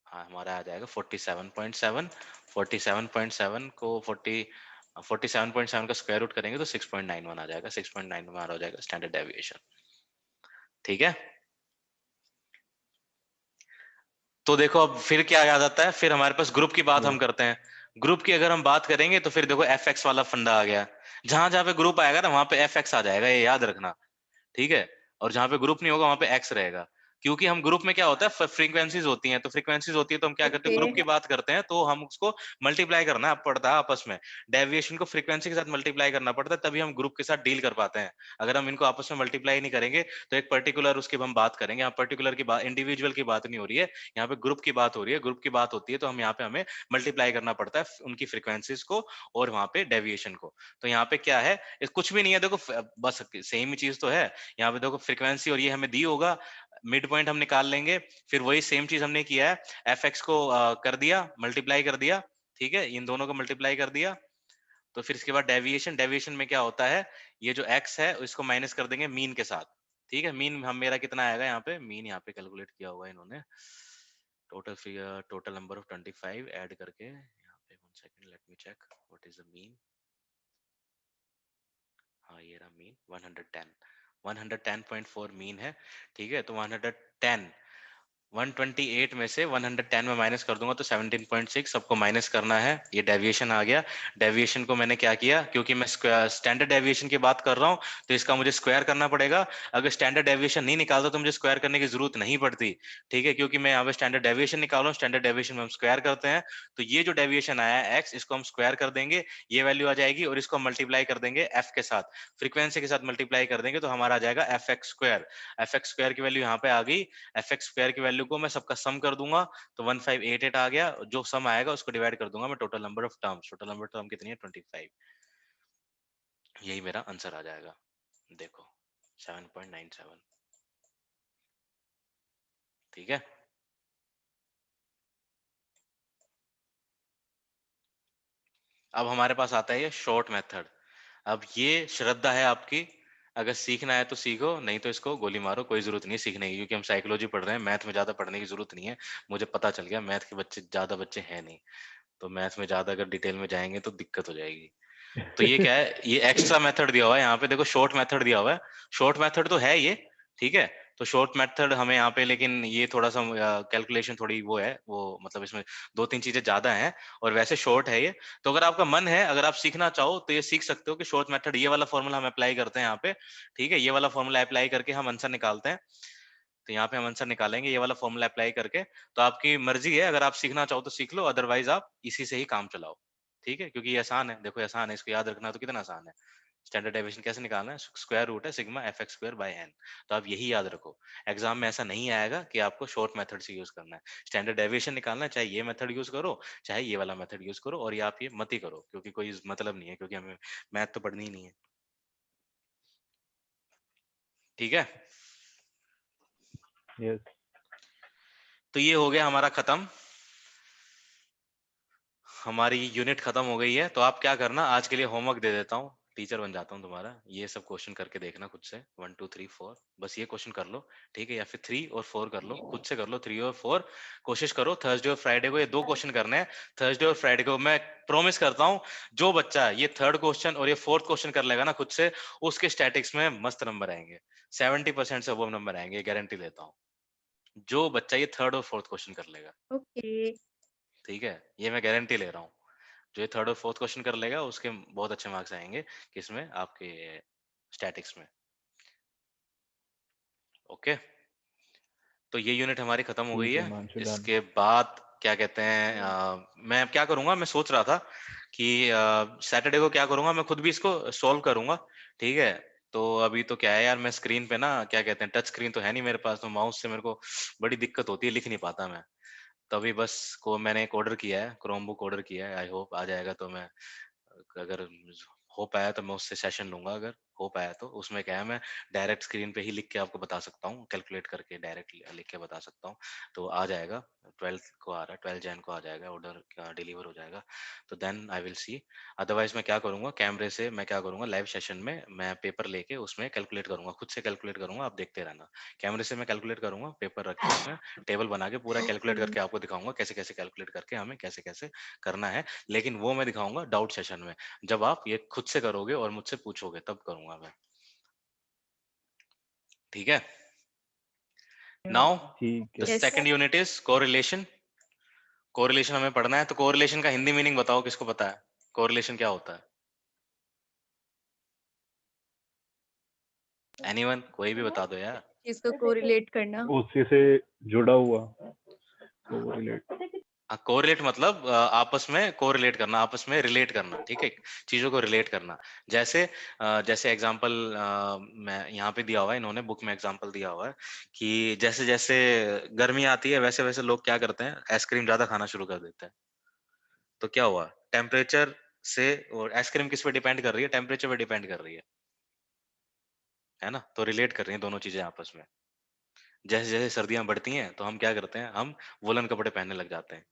S2: हाँ हमारा आ जाएगा 47.7, 47.7 को 47.7 का स्क्वायर रूट करेंगे तो 6.91 आ जाएगा, 6.91 हमारा हो जाएगा स्टैंडर्ड डेविएशन, ठीक है। तो देखो अब फिर क्या याद आता है, फिर हमारे पास ग्रुप की बात हम
S1: yes,
S2: करते हैं, ग्रुप की अगर हम बात करेंगे तो फिर देखो एफ एक्स वाला फंडा आ गया, जहां जहां पे ग्रुप आएगा ना वहां पे एफ एक्स आ जाएगा, ये याद रखना, ठीक है, और जहां पे ग्रुप नहीं होगा वहां पे एक्स रहेगा, क्योंकि हम ग्रुप में क्या होता है फ्रीक्वेंसीज होती हैं, तो फ्रीक्वेंसीज होती है तो हम क्या करते हैं,
S3: ओके।
S2: ग्रुप की बात करते हैं तो हम उसको मल्टीप्लाई करना पड़ता है आपस में, डेविएशन को फ्रीक्वेंसी के साथ मल्टीप्लाई करना पड़ता है, तभी हम ग्रुप के साथ डील कर पाते हैं, अगर हम इनको आपस में मल्टीप्लाई नहीं करेंगे तो एक पर्टिकुलर उसकी हम बात करेंगे, यहाँ पर्टिकुलर की बात, इंडिविजुअल की बात नहीं हो रही है, यहाँ पे ग्रुप की बात हो रही है, ग्रुप की बात होती है तो हम यहाँ पे हमें मल्टीप्लाई करना पड़ता है उनकी फ्रीक्वेंसीज को और वहां पे डेविएशन को, तो यहाँ पे क्या है, कुछ भी नहीं है, देखो बस सेम ही चीज तो है, यहाँ पे देखो फ्रीक्वेंसी और ये हमें दी होगा, मिड पॉइंट हम निकाल लेंगे, फिर वही सेम चीज हमने किया है, एफ एक्स को कर दिया, मल्टीप्लाई कर दिया, ठीक है, इन दोनों को मल्टीप्लाई कर दिया, तो फिर इसके बाद डेविएशन, डेविएशन में क्या होता है, ये जो एक्स है इसको माइनस कर देंगे मीन के साथ, ठीक है, मीन हम मेरा कितना आएगा यहाँ पे, मीन यहाँ पे कैलकुलेट किया हुआ है इन्होंने, total figure, total number of 25 add करके, यहाँ पे 1 second let me check what is the mean, हाँ ये रहा मीन 110, 110.4 मीन है, ठीक है, तो 110 128 में से 110 में माइनस कर दूंगा तो 17.6, सबको माइनस करना है, ये डेविएशन आ गया, डेविएशन को मैंने क्या किया, क्योंकि मैं स्टैंडर्ड डेविएशन की बात कर रहा हूँ तो इसका मुझे स्क्वायर करना पड़ेगा, अगर स्टैंडर्ड डेविएशन नहीं निकालता तो मुझे स्क्वायर करने की जरूरत नहीं पड़ती, ठीक है, क्योंकि मैं यहाँ पे स्टैंडर्ड डेविएशन निकाल रहा हूँ, स्टैंडर्ड डेविएशन में हम स्क्वायर करते हैं, तो ये जो डेविएशन आया है एक्स, इसको हम स्क्वायर कर देंगे, ये वैल्यू आ जाएगी और इसको हम मल्टीप्लाई कर देंगे एफ के साथ, फ्रीक्वेंसी के साथ मल्टीप्लाई कर देंगे तो हमारा आ जाएगा F X square, F X square की वैल्यू यहाँ पे आ गई, एफ एक्स स्क्वायर की वैल्यू को मैं सबका सम कर दूंगा तो 1588 आ गया, जो सम आएगा उसको डिवाइड कर दूंगा मैं total number of terms, total number of term कितनी है 25, यही मेरा आंसर आ जाएगा, देखो 7.97, ठीक है। अब हमारे पास आता है ये शॉर्ट मेथड। अब ये श्रद्धा है आपकी, अगर सीखना है तो सीखो, नहीं तो इसको गोली मारो, कोई जरूरत नहीं है सीखने की, क्योंकि हम साइकोलॉजी पढ़ रहे हैं, मैथ में ज्यादा पढ़ने की जरूरत नहीं है। मुझे पता चल गया मैथ के बच्चे ज्यादा बच्चे हैं नहीं, तो मैथ में ज्यादा अगर डिटेल में जाएंगे तो दिक्कत हो जाएगी। तो ये क्या है, ये एक्स्ट्रा मेथड दिया हुआ है यहाँ पे, देखो शॉर्ट मेथड दिया हुआ है। शॉर्ट मेथड तो है ये, ठीक है। तो शॉर्ट मेथड हमें यहाँ पे, लेकिन ये थोड़ा सा कैलकुलेशन थोड़ी वो है, वो मतलब इसमें दो तीन चीजें ज्यादा हैं, और वैसे शॉर्ट है ये। तो अगर आपका मन है, अगर आप सीखना चाहो तो ये सीख सकते हो कि शॉर्ट मेथड, ये वाला फॉर्मूला हम अप्लाई करते हैं यहाँ पे, ठीक है। ये वाला फॉर्मूला अप्लाई करके हम आंसर निकालते हैं। तो यहाँ पे हम आंसर निकालेंगे ये वाला फॉर्मूला अप्लाई करके। तो आपकी मर्जी है, अगर आप सीखना चाहो तो सीख लो, अदरवाइज आप इसी से ही काम चलाओ, ठीक है। क्योंकि ये आसान है, देखो ये आसान है, इसको याद रखना तो कितना आसान है। स्टैंडर्ड डेविएशन कैसे निकालना है, स्क्वायर रूट है sigma F X square by N. तो आप यही याद रखो। एग्जाम में ऐसा नहीं आएगा कि आपको शॉर्ट मेथड से यूज करना है, स्टैंडर्ड डेविएशन निकालना है, चाहे ये मेथड यूज करो चाहे ये वाला मेथड यूज करो, और ये आप ये मत ही करो, क्योंकि कोई मतलब नहीं है, क्योंकि हमें मैथ तो पढ़नी ही नहीं है, ठीक है।
S1: यस।
S2: तो ये हो गया हमारा खत्म, हमारी यूनिट खत्म हो गई है। तो आप क्या करना, आज के लिए होमवर्क दे देता हूँ, टीचर बन जाता हूँ तुम्हारा। ये सब क्वेश्चन करके देखना खुद से, 1 2 3 4, बस ये क्वेश्चन कर लो, ठीक है। या फिर 3 और 4 कर लो, खुद से कर लो 3 और 4। कोशिश करो थर्सडे और फ्राइडे को ये 2 क्वेश्चन करने हैं। थर्सडे और फ्राइडे को मैं प्रॉमिस करता हूँ, जो बच्चा ये 3rd क्वेश्चन और ये 4th क्वेश्चन कर लेगा ना खुद से, उसके स्टैटिक्स में मस्त नंबर आएंगे, 70% से अबव नंबर आएंगे, गारंटी देता हूँ। जो बच्चा ये 3rd और 4th क्वेश्चन कर लेगा,
S3: ओके।
S2: ठीक है, ये मैं गारंटी ले रहा हूँ। जो ये 3rd और 4th क्वेश्चन कर लेगा उसके बहुत अच्छे मार्क्स आएंगे, किसमें, आपके स्टैटिक्स में। ओके, तो ये यूनिट हमारी खत्म हो गई
S1: ठीक है
S2: है।
S1: हिमांशु डन।
S2: इसके बाद क्या कहते हैं, मैं क्या करूंगा, मैं सोच रहा था कि सैटरडे को क्या करूंगा, मैं खुद भी इसको सॉल्व करूंगा, ठीक है। तो अभी तो क्या है यार, मैं स्क्रीन पे ना, क्या कहते हैं, टच स्क्रीन तो है नहीं मेरे पास, तो माउस से मेरे को बड़ी दिक्कत होती है, लिख नहीं पाता मैं। तभी बस को मैंने एक ऑर्डर किया है, क्रोम बुक ऑर्डर किया है, आई होप आ जाएगा। तो मैं अगर हो पाया तो मैं उससे सेशन लूंगा, अगर हो पाया तो। उसमें क्या है, मैं डायरेक्ट स्क्रीन पे ही लिख के आपको बता सकता हूँ, कैलकुलेट करके डायरेक्ट लिख के बता सकता हूँ। तो आ जाएगा, 12 को आ रहा है, 12 जैन को आ जाएगा, ऑर्डर डिलीवर हो जाएगा। तो then I will see. Otherwise मैं क्या करूंगा, कैमरे से मैं क्या करूंगा, लाइव सेशन में मैं पेपर लेके उसमें कैलकुलेट करूंगा, खुद से कैलकुलेट करूंगा, आप देखते रहना। कैमरे से मैं कैलकुलेट करूंगा, पेपर रख के उसमें टेबल बना के पूरा कैलकुलेट
S3: ओके।
S2: करके आपको दिखाऊंगा, कैसे कैसे कैलकुलेट करके हमें कैसे कैसे करना है। लेकिन वो मैं दिखाऊंगा डाउट सेशन में, जब आप ये खुद से करोगे और मुझसे पूछोगे तब करूंगा मैं, ठीक है। नाउ
S1: ठीक
S2: द
S1: है।
S3: Yes.
S2: Second unit is correlation. Correlation हमें पढ़ना है, तो कोरिलेशन का हिंदी मीनिंग बताओ, किसको पता है कोरिलेशन क्या होता है? एनीवन, कोई भी बता दो यार।
S3: चीज को कोरिलेट करना।
S1: उसी से जुड़ा हुआ कोरिलेट।
S2: कोरिलेट मतलब आपस में कोरिलेट करना, आपस में रिलेट करना, ठीक है, चीजों को रिलेट करना। जैसे जैसे एग्जांपल मैं यहाँ पे दिया हुआ है, इन्होंने बुक में एग्जांपल दिया हुआ है कि जैसे जैसे गर्मी आती है वैसे वैसे लोग क्या करते हैं, आइसक्रीम ज्यादा खाना शुरू कर देते हैं। तो क्या हुआ, टेम्परेचर से, और आइसक्रीम किस पे डिपेंड कर रही है, टेम्परेचर पे डिपेंड कर रही है ना। तो रिलेट कर रही है दोनों चीजें आपस में। जैसे जैसे सर्दियां बढ़ती हैं तो हम क्या करते हैं, हम वुलन कपड़े पहनने लग जाते हैं,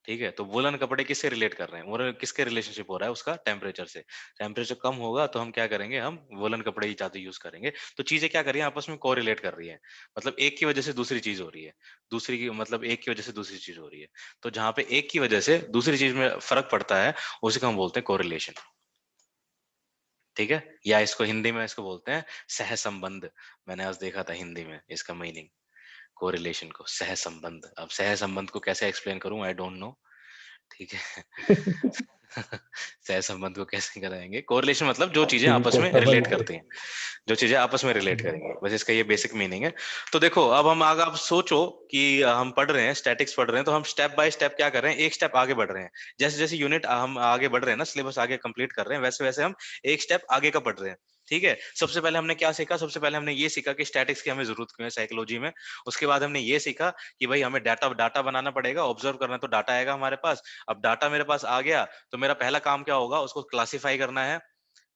S2: ठीक है। तो वुलन कपड़े किससे रिलेट कर रहे हैं, वो किसके रिलेशनशिप हो रहा है उसका, टेम्परेचर से। टेम्परेचर कम होगा तो हम क्या करेंगे, हम वुलन कपड़े ही ज्यादा यूज करेंगे। तो चीजें क्या कर रही हैं, आपस में कोरिलेट कर रही है, मतलब एक की वजह से दूसरी चीज हो रही है, दूसरी की मतलब एक की वजह से दूसरी चीज हो रही है। तो जहां पे एक की वजह से दूसरी चीज में फर्क पड़ता है, उसी को हम बोलते हैं कोरिलेशन, ठीक है। या इसको हिंदी में इसको बोलते हैं सहसंबंध। मैंने आज देखा था हिंदी में इसका मीनिंग, कोरिलेशन को, सहसंबंध। अब सहसंबंध को कैसे एक्सप्लेन करूं, आई डोंट नो, ठीक है। सह संबंध को कैसे कराएंगे, कोरिलेशन मतलब जो चीजें
S1: ठीक
S2: आपस
S1: है
S2: में
S1: समझ
S2: रिलेट
S1: गए।
S2: करती हैं, जो चीजें आपस में रिलेट करेंगी, बस इसका ये बेसिक मीनिंग है। तो देखो अब हम आगे, आप सोचो कि हम पढ़ रहे हैं, स्टैटिक्स पढ़ रहे हैं, तो हम स्टेप बाय स्टेप क्या कर रहे हैं, एक स्टेप आगे बढ़ रहे हैं। जैसे जैसे यूनिट हम आगे बढ़ रहे हैं ना, सिलेबस आगे कंप्लीट कर रहे हैं, वैसे वैसे हम एक स्टेप आगे का बढ़ रहे हैं, ठीक है। सबसे पहले हमने क्या सीखा, सबसे पहले हमने ये सीखा कि स्टैटिक्स की हमें जरूरत क्यों है साइकोलॉजी में। उसके बाद हमने ये सीखा कि भाई हमें डाटा डाटा बनाना पड़ेगा, ऑब्जर्व करना, तो डाटा आएगा हमारे पास। अब डाटा मेरे पास आ गया तो मेरा पहला काम क्या होगा, उसको क्लासिफाई करना है,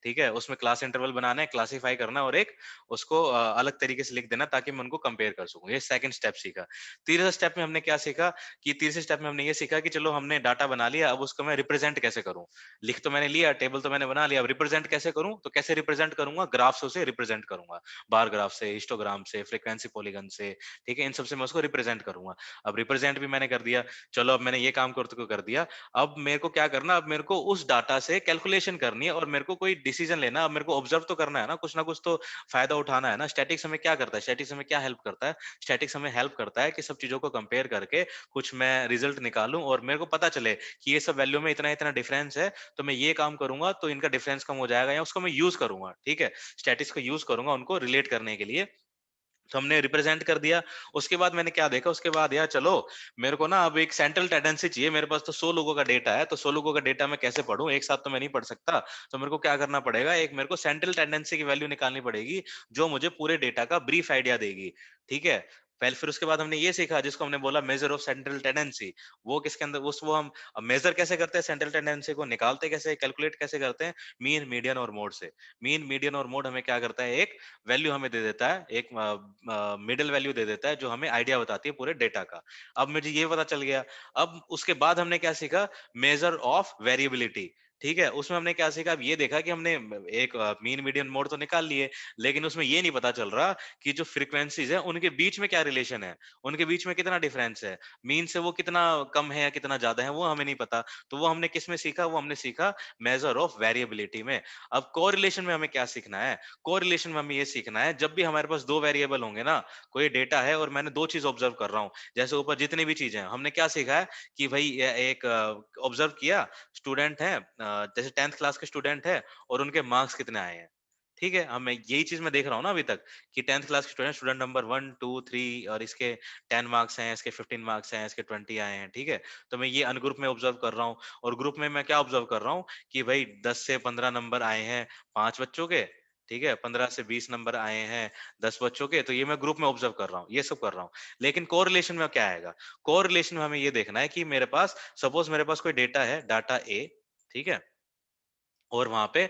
S2: ठीक है, उसमें क्लास इंटरवल बनाना है, क्लासिफाई करना और एक उसको अलग तरीके से लिख देना ताकि मैं उनको कंपेयर कर सकूं। ये सेकंड स्टेप सीखा। तीसरे स्टेप में हमने क्या सीखा कि तीसरे स्टेप में हमने ये सीखा कि चलो हमने डाटा बना लिया, अब उसको मैं रिप्रेजेंट कैसे करूं। लिख तो मैंने लिया, टेबल तो मैंने बना लिया, अब रिप्रेजेंट कैसे करूं, तो कैसे रिप्रेजेंट करूंगा, ग्राफ से रिप्रेजेंट करूंगा, बार ग्राफ से, हिस्टोग्राम से, फ्रीक्वेंसी पॉलीगन से, ठीक है, इन सबसे मैं उसको रिप्रेजेंट करूंगा। अब रिप्रेजेंट भी मैंने कर दिया, चलो अब मैंने ये काम कर दिया। अब मेरे को क्या करना, अब मेरे को उस डाटा से कैलकुलेशन करनी है और मेरे को कोई डिसीजन लेना, अब मेरे को ऑब्जर्व तो करना है ना कुछ तो फायदा उठाना है ना। स्टैटिक्स हमें क्या करता है, स्टैटिक्स हमें क्या हेल्प करता है, स्टैटिक्स हमें हेल्प करता है कि सब चीजों को कंपेयर करके कुछ मैं रिजल्ट निकालूं और मेरे को पता चले कि ये सब वैल्यू में इतना इतना डिफरेंस है, तो मैं ये काम करूंगा तो इनका डिफरेंस कम हो जाएगा या उसको मैं यूज करूंगा। ठीक है, स्टैटिक्स को यूज करूंगा उनको रिलेट करने के लिए। तो हमने रिप्रेजेंट कर दिया। उसके बाद मैंने क्या देखा, उसके बाद यार चलो मेरे को ना अब एक सेंट्रल टेंडेंसी चाहिए। मेरे पास तो 100 लोगों का डेटा है, तो 100 लोगों का डेटा मैं कैसे पढूं, एक साथ तो मैं नहीं पढ़ सकता। तो मेरे को क्या करना पड़ेगा, एक मेरे को सेंट्रल टेंडेंसी की वैल्यू निकालनी पड़ेगी जो मुझे पूरे डेटा का ब्रीफ आइडिया देगी। ठीक है, पहले फिर उसके बाद हमने ये सीखा जिसको हमने बोला मेजर ऑफ सेंट्रल टेंडेंसी। वो किसके अंदर उस वो हम मेजर कैसे करते हैं, सेंट्रल टेंडेंसी को निकालते कैसे, कैलकुलेट कैसे करते हैं, मीन मीडियन और मोड से। मीन मीडियन और मोड हमें क्या करता है, एक वैल्यू हमें दे देता है, एक मिडिल वैल्यू दे देता है जो हमें आइडिया बताती है पूरे डेटा का। अब मुझे ये पता चल गया। अब उसके बाद हमने क्या सीखा, मेजर ऑफ वेरिएबिलिटी। ठीक है, उसमें हमने क्या सीखा, अब ये देखा कि हमने एक मीन मीडियन मोड तो निकाल लिए, लेकिन उसमें ये नहीं पता चल रहा कि जो फ्रीक्वेंसीज है उनके बीच में क्या रिलेशन है, उनके बीच में कितना डिफरेंस है, मीन से वो कितना कम है या कितना ज्यादा है वो हमें नहीं पता। तो वो हमने किस में सीखा, वो हमने सीखा मेजर ऑफ वेरिएबिलिटी में। अब कोरिलेशन में हमें क्या सीखना है, कोरिलेशन में हमें ये सीखना है जब भी हमारे पास दो वेरिएबल होंगे ना, कोई डेटा है और मैंने दो चीज ऑब्जर्व कर रहा हूं, जैसे ऊपर जितनी भी चीजें हैं हमने क्या सीखा है कि भाई ये एक ऑब्जर्व किया, स्टूडेंट है जैसे 10th क्लास के स्टूडेंट है और उनके मार्क्स कितने आए हैं। ठीक है, हमें यही चीज मैं देख रहा हूँ ना अभी तक कि 10th क्लास के स्टूडेंट, स्टूडेंट नंबर 1 2 3 और इसके 10 मार्क्स हैं, इसके 15 मार्क्स हैं, इसके 20 आए हैं। ठीक है, तो मैं ये अनग्रुप में ऑब्जर्व कर रहा हूँ और ग्रुप में मैं क्या ऑब्जर्व कर रहा हूँ कि भाई 10 से 15 नंबर आए हैं 5 बच्चों के। ठीक है, 15 से 20 नंबर आए हैं 10 बच्चों के। तो ये मैं ग्रुप में ऑब्जर्व कर रहा हूँ, ये सब कर रहा हूँ। लेकिन कोरिलेशन में क्या आएगा, कोरिलेशन में हमें ये देखना है कि मेरे पास सपोज मेरे पास कोई डेटा है, डाटा ए। ठीक है, और वहां पे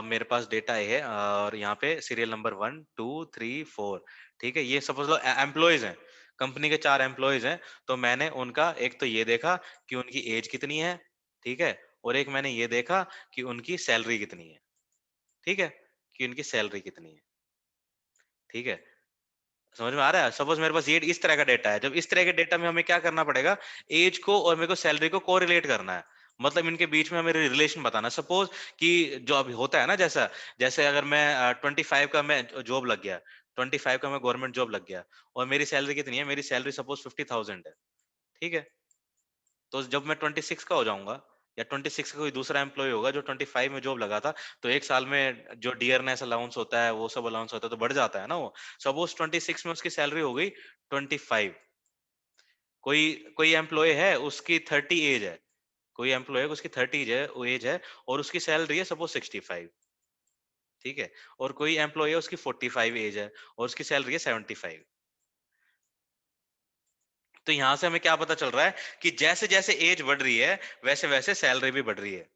S2: मेरे पास डेटा है और यहाँ पे सीरियल नंबर 1 2 3 4। ठीक है, ये सपोज लो एम्प्लॉयज हैं, कंपनी के 4 एम्प्लॉयज हैं। तो मैंने उनका एक तो ये देखा कि उनकी एज कितनी है। ठीक है, और एक मैंने ये देखा कि उनकी सैलरी कितनी है। ठीक है, कि उनकी सैलरी कितनी है। ठीक है, समझ में आ रहा है। सपोज मेरे पास ये इस तरह का डेटा है, जब इस तरह के डेटा में हमें क्या करना पड़ेगा, एज को और मेरे को सैलरी को कोरिलेट करना है। मतलब इनके बीच में हमें रिलेशन बताना। सपोज कि जो अभी होता है ना, जैसा जैसे अगर मैं 25 का मैं जॉब लग गया, 25 का मैं गवर्नमेंट जॉब लग गया और मेरी सैलरी कितनी है, मेरी सैलरी सपोज 50,000 है। ठीक है, तो जब मैं 26 का हो जाऊंगा या 26 का कोई दूसरा एम्प्लॉय होगा जो 25 में जॉब लगा था, तो एक साल में जो डियरनेस अलाउंस होता है वो सब अलाउंस होता है तो बढ़ जाता है ना वो। सपोज 26 में उसकी सैलरी हो गई 25। कोई कोई एम्प्लॉय है उसकी 30 एज है, कोई एम्प्लॉय है उसकी 30 एज है और उसकी सैलरी है सपोज 65। ठीक है, और कोई एम्प्लॉय है उसकी 45 एज है और उसकी सैलरी है 75। तो यहां से हमें क्या पता चल रहा है कि जैसे जैसे एज बढ़ रही है वैसे वैसे सैलरी भी बढ़ रही है।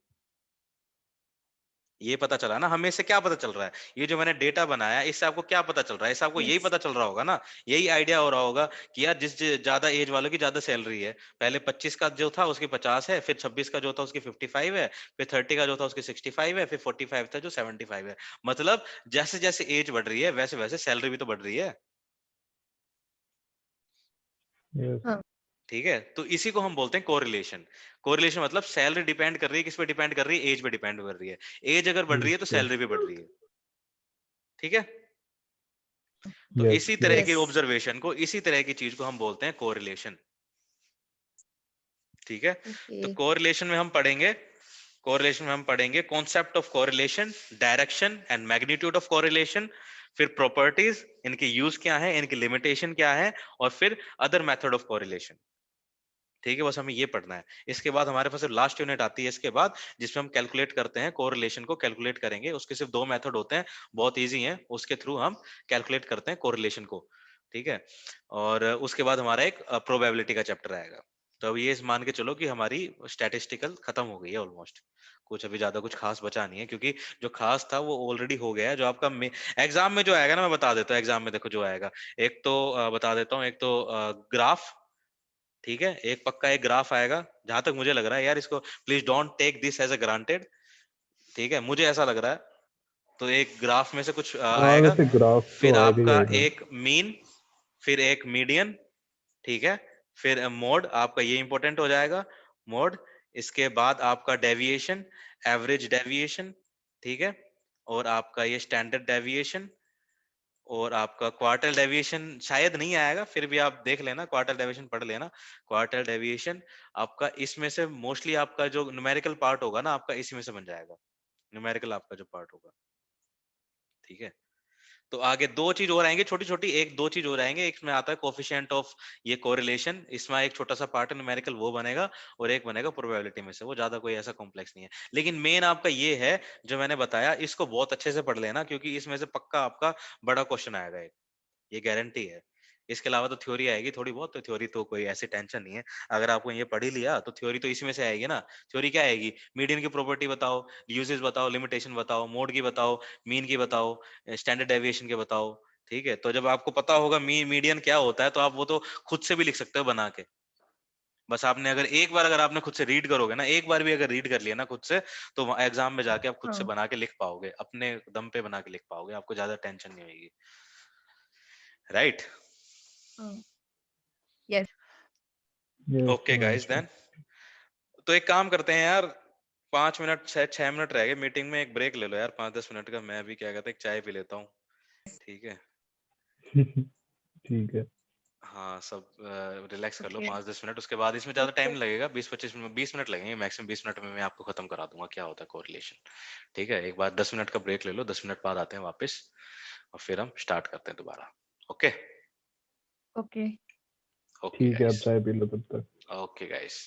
S2: ये पता चला ना हमें, इससे क्या पता चल रहा है, ये जो मैंने डेटा बनाया इससे आपको क्या पता चल रहा है, इससे आपको यही
S3: यस
S2: पता चल रहा होगा ना, यही आइडिया हो रहा होगा कि यार जिस ज्यादा एज वालों की ज्यादा सैलरी है। पहले 25 का जो था उसकी 50 है, फिर 26 का जो था उसकी 55 है, फिर 30 का जो था उसकी 65 है, फिर 45 था जो 75 है। मतलब जैसे जैसे एज बढ़ रही है वैसे वैसे सैलरी भी तो बढ़ रही है।
S1: यस।
S3: हाँ
S2: ठीक है, तो इसी को हम बोलते हैं कोरिलेशन। कोरिलेशन मतलब सैलरी डिपेंड कर रही है, किस पे डिपेंड कर रही है, एज पे डिपेंड कर रही है। एज अगर बढ़ रही है तो सैलरी भी बढ़ रही है। ठीक है, तो
S1: यस।
S2: इसी तरह
S1: यस।
S2: के
S3: यस
S2: ऑब्जर्वेशन को, इसी तरह की चीज को हम बोलते हैं कोरिलेशन। ठीक है,
S3: ओके
S2: तो कोरिलेशन में हम पढ़ेंगे, कोरिलेशन में हम पढ़ेंगे concept of correlation, direction and magnitude of correlation, फिर प्रॉपर्टीज, इनके यूज क्या है, इनकी लिमिटेशन क्या है, और फिर अदर मेथड ऑफ कोरिलेशन। ठीक है, बस हमें ये पढ़ना है। इसके बाद हमारे पास लास्ट यूनिट आती है इसके बाद, जिसमें हम कैलकुलेट करते हैं, कोरिलेशन को कैलकुलेट करेंगे। उसके सिर्फ दो मेथड होते हैं, बहुत इजी हैं, उसके थ्रू हम कैलकुलेट करते हैं कोरिलेशन को। ठीक है, और उसके बाद हमारा एक प्रोबेबिलिटी का चैप्टर आएगा। तो अब ये मान के चलो कि हमारी स्टैटिस्टिकल खत्म हो गई है ऑलमोस्ट, कुछ अभी ज्यादा कुछ खास बचा नहीं है, क्योंकि जो खास था वो ऑलरेडी हो गया है। जो आपका एग्जाम में जो आएगा ना, मैं बता देता हूँ एग्जाम में, देखो जो आएगा, एक तो बता देता हूँ, एक तो ग्राफ, ठीक है, एक पक्का एक ग्राफ आएगा, जहां तक मुझे लग रहा है यार, इसको please don't take this as a granted, ठीक है, मुझे ऐसा लग रहा है। तो एक ग्राफ में से कुछ
S1: हाँ
S2: आएगा,
S1: वैसे ग्राफ तो
S2: फिर
S1: आएगा ही
S2: आपका
S1: आएगा।
S2: एक मीन, फिर एक मीडियन, ठीक है, फिर मोड आपका ये इंपॉर्टेंट हो जाएगा, मोड, इसके बाद आपका डेविएशन, एवरेज डेविएशन, ठीक है, और आपका ये स्टैंडर्ड डेविएशन, और आपका क्वार्टर डेविएशन शायद नहीं आएगा, फिर भी आप देख लेना, क्वार्टर डेविएशन पढ़ लेना। क्वार्टर डेविएशन आपका इसमें से मोस्टली आपका जो न्यूमेरिकल पार्ट होगा ना, आपका इसी में से बन जाएगा, न्यूमेरिकल आपका जो पार्ट होगा, ठीक है। तो आगे दो चीज और आएंगे छोटी छोटी, एक दो चीज और आएंगे, एक में आता है कोफिशिएंट ऑफ ये कोरिलेशन, इसमें एक छोटा सा पार्ट है न्यूमेरिकल वो बनेगा, और एक बनेगा प्रोबेबिलिटी में से, वो ज्यादा कोई ऐसा कॉम्प्लेक्स नहीं है। लेकिन मेन आपका ये है जो मैंने बताया, इसको बहुत अच्छे से पढ़ लेना, क्योंकि इसमें से पक्का आपका बड़ा क्वेश्चन आएगा एक, ये गारंटी है। इसके अलावा तो थ्योरी आएगी थोड़ी बहुत, तो थ्योरी तो कोई ऐसी टेंशन नहीं है, अगर आपको ये पढ़ ही लिया तो थ्योरी तो इसमें से आएगी ना। थ्योरी क्या आएगी, मीडियन की प्रॉपर्टी बताओ, यूजेस बताओ, लिमिटेशन बताओ, मोड की बताओ, मीन की बताओ, स्टैंडर्ड डेविएशन के बताओ, ठीक है। तो जब आपको पता होगा मीडियन क्या होता है, तो आप वो तो खुद से भी लिख सकते हो बना के। बस आपने अगर एक बार अगर आपने खुद से रीड करोगे ना, एक बार भी अगर रीड कर लिया ना खुद से, तो एग्जाम में जाके आप खुद से
S3: हाँ
S2: बना के लिख पाओगे, अपने दम पे बना के लिख पाओगे, आपको ज्यादा टेंशन नहीं होगी, राइट।
S3: हाँ yes
S1: yes
S2: okay guys then, तो एक काम करते हैं यार, 5 मिनट 6 मिनट रह गए मीटिंग में, एक ब्रेक ले लो यार 5-10 मिनट का, मैं भी क्या कहता है एक चाय पी लेता हूँ, ठीक है।
S1: ठीक है।
S2: हाँ सब रिलैक्स कर लो
S3: ओके
S2: 5-10 मिनट, उसके बाद इसमें ज्यादा टाइम लगेगा, 20-25 मिनट, 20 मिनट लगेंगे मैक्सिमम, 20 मिनट में मैं आपको खत्म करा दूंगा क्या होता है कोरिलेशन, ठीक है। एक बार 10 मिनट का ब्रेक ले लो, 10 मिनट बाद आते हैं वापस, और फिर हम स्टार्ट करते हैं दोबारा। ओके
S3: ओके
S2: ओके
S1: ठीक है, आप
S2: गाइस,
S1: चाय पी लो तब तक।
S2: Okay guys.